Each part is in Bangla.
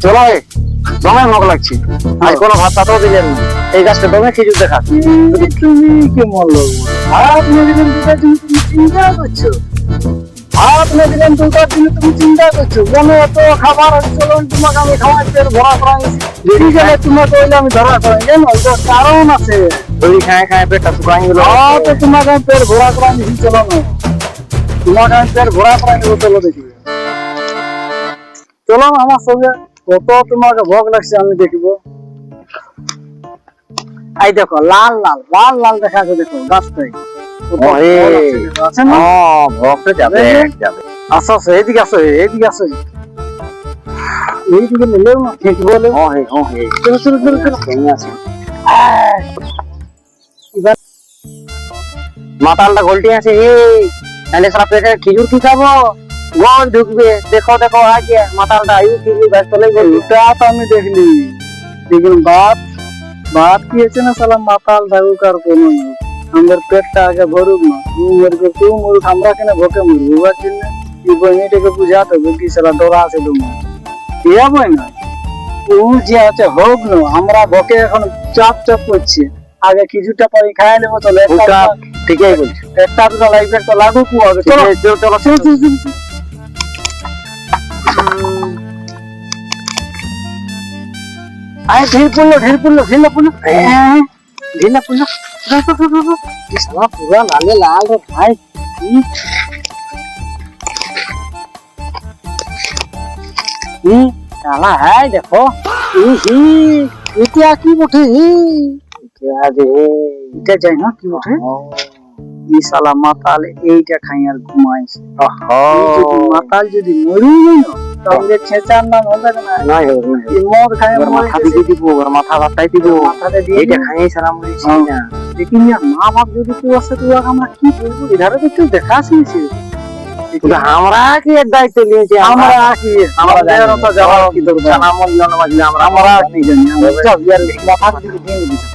চলো দমে মগ লাগছে আজ কোনো ভাত তাতেও দিলেন না এই গাছটা দমে খেজুর দেখা তুমি কেমন লোক ভাত না দিলেন দুটার জন্য তুমি চিন্তা করছো ভাত না দিলেন দুটার জন্য তুমি চিন্তা করছো মনে এত খাবার চলো তোমাকে আমি খাওয়াই পেট ভরা করাই ঠিক আছে তোমাকে ওইলে আমি ধরা করাই জানো ওইটা কারণ আছে দই খায় খায় পেটটা শুকাই গেল তো তোমাকে আমি পেট ভরা করাই নিছি চলো না তোমাকে আমি পেট ভরা করাই নেবো চলো দেখি চলো আমার সঙ্গে কত তোমাকে ভোগ লাগছে আমি দেখবো এই দেখো লাল লাল লাল লাল দেখা আছে দেখো গাছটাই আছে না ভক্ত যাবে যাবে আসো আসো এইদিকে আসো এইদিকে আসো এইদিকে নিলেও না ঠিক বলে চলো চলো চলো চলো কেমন আছে এবার মাতালটা গোলটি আছে এই তাহলে সারা পেটে খিজুর কি খাবো গোল ঢুকবে দেখো দেখো আগে মাতালটা আয়ু খিজুর গাছ তলে গেল ওটা তো আমি দেখলি দেখুন বাত বাত কি আছে না সালা মাতাল থাকুক আর কোনো আমাদের পেটটা আগে ভরুক না তুই মরুক আমরা কেন ভোকে মরবো ওর জন্য এই বইটাকে বুঝাতে হবে কি সালা ডরা আছে তোমার ইয়া বই না ও যে আছে হোক না আমরা ভোকে এখন চাপ চাপ করছি আগে কিছুটা পরে খাই নেবো চলো ঠিকই বলছো একটা দুটা লাইফে তো লাগুক হবে চলো চলো চলো চলো আরে ঢিল পড়লো ঢিলা পড়লো সালা পুরা লালে লাল রে ভাই সালা হ্যাঁ দেখো এটা কি বটে এটা যাই না কি বটে এই সালা মাতাল এইটা খাই আর ঘুমাইছে মাতাল যদি মরি না তাহলে ছেঁচার নাম হবে না নাই মদ খাই মাথা দিকে দিব ওর মাথা ভাতটাই দিব মাথাতে দিয়ে এইটা খাই সারা মরেছি না लेकिन यार माँ बाप যদি কেউ আসে তো আমরা কি বলবো এধারে তো কেউ দেখা আসেছে আমরা কি এর দায়িত্ব নিয়েছি আমরা কি আমরা আমাদের তো জবাব কি দেব জানা মূল্য না বাজলে আমরা কি জানি আমরা সব ইয়ার মাথা দিকে দিয়ে দিছি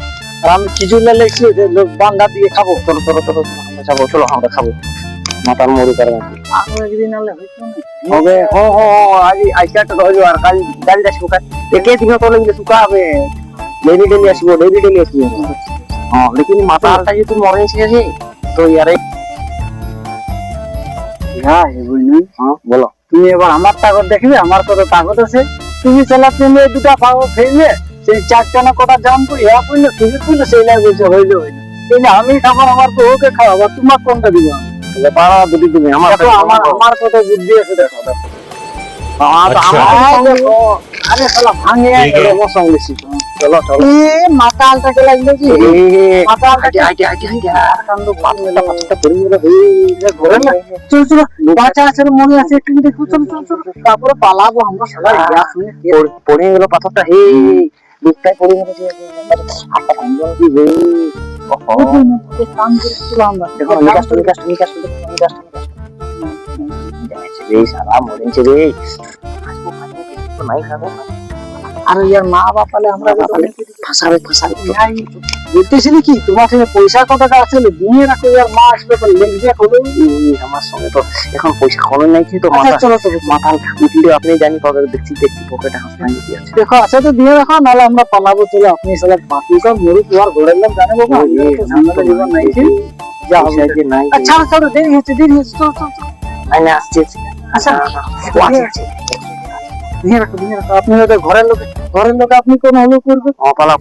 আর আমি খিচুড়ি লেছি যে লোক বাঙ্গা দিয়ে খাবো তোর আমরা খাবো চলো আমরা খাবো মাতার মরি করে আর একদিন আলে হইতো না হবে আজ আজকাটা রইলো আর কাল যাচ্ছি কাল একে দিন তোলে গেলে শুকা হবে ডেলি আসবো হ্যাঁ लेकिन মাতালটা যদি মরেছে আছে তো ইয়ারে হ্যাঁ বুঝলি হ্যাঁ বলো তুমি এবার আমার তাগত দেখবে আমার কত তাগত আছে তুমি চালা তুমি দুটা পাও ফেললে সেই চারটা না কটা জাম করে ইয়া করলে তুমি করলে সেই লাগে হইলো কিন্তু আমি খাবার আমার তো ওকে খাওয়াবো তোমার কোনটা দিব পাড়া দুটি তুমি আমার আমার কত বুদ্ধি আছে দেখো আরে শালা ভাঙে বসাও বেশি চলো মাতালটাকে লাগবে কি মাতালটাকে আইটি কান্দ পাতটা পড়ে গেল ঘরে না চল বাচ্চা আছে মনে আছে একটু দেখো চল তারপরে পালাবো আমরা সবাই গ্যাস নিয়ে পড়ে গেল পাথরটা হে দুটাই পড়ে গেল হাতটা ভাঙলো কি রে কাম করেছিলাম আমরা দেখো নিকাশ এই সারা মরেছে রে নাই খাবো আর ইয়ার মা বাপালে আমরা ফাসাবে বলতেছিলি কি তোমার কাছে পয়সা কত টাকা আছে দিয়ে রাখো ইয়ার মা আসবে তো লিখবে হলো আমার সঙ্গে তো এখন পয়সা খরচ নাই তো মাথাল উঠলে আপনি জানি কবে দেখছি পকেটে হাসপাতাল কি আছে দেখো আছে তো দিয়ে রাখো নাহলে আমরা পালাবো চলে আপনি সালা বাকি সব মরু তোমার ঘরের লোক জানে বাবা আমরা জীবন নাই কি যা হবে যে নাই আচ্ছা চলো দেরি হচ্ছে চল আইনা আসছে আচ্ছা দিয়ে রাখো আপনি তো ঘরের লোক আপনি কোন হলো করবে পালা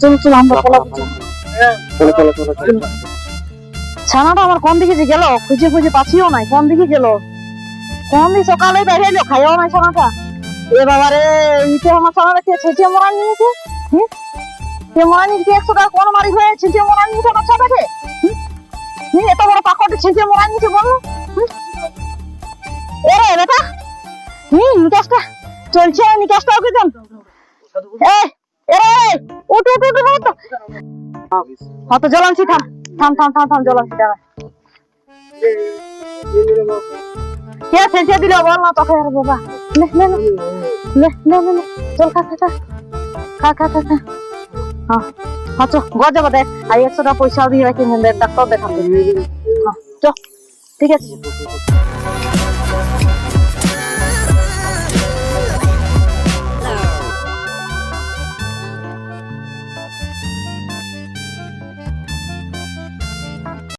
চলো আমরা পালাবো চলো ছানাটা আমার কোন দিকে যে গেল খুঁজে পাচ্ছিও নাই কোন দিকে গেল কোন দিকে সকালে বের হইলো খাইও নাই ছানাটা এ বাবা রে ইতে আমার ছানাটা কে ছেঁচে মরা নিয়েছে কে মরা নিয়েছে 100 টাকা কোন মারি হয়ে ছেঁচে মরা নিয়েছে বাচ্চাটাকে এত বড় পাখড়টা ছেঁচে মরা নিয়েছে বলো এরে বেটা নিকাশটা চলছে নিকাশটা ওকে দেন উঠ তো জ্বলানছি থাম জ্বলানছি দাঁড়া কে ছেঁচে দিল বল না তোকে আর বাবা লে চল খা হ্যাঁ চল ঘর যাবো দেখ আর 100 টাকা পয়সা দিয়ে রাখি ডাক্তার দেখাবো চল ঠিক আছে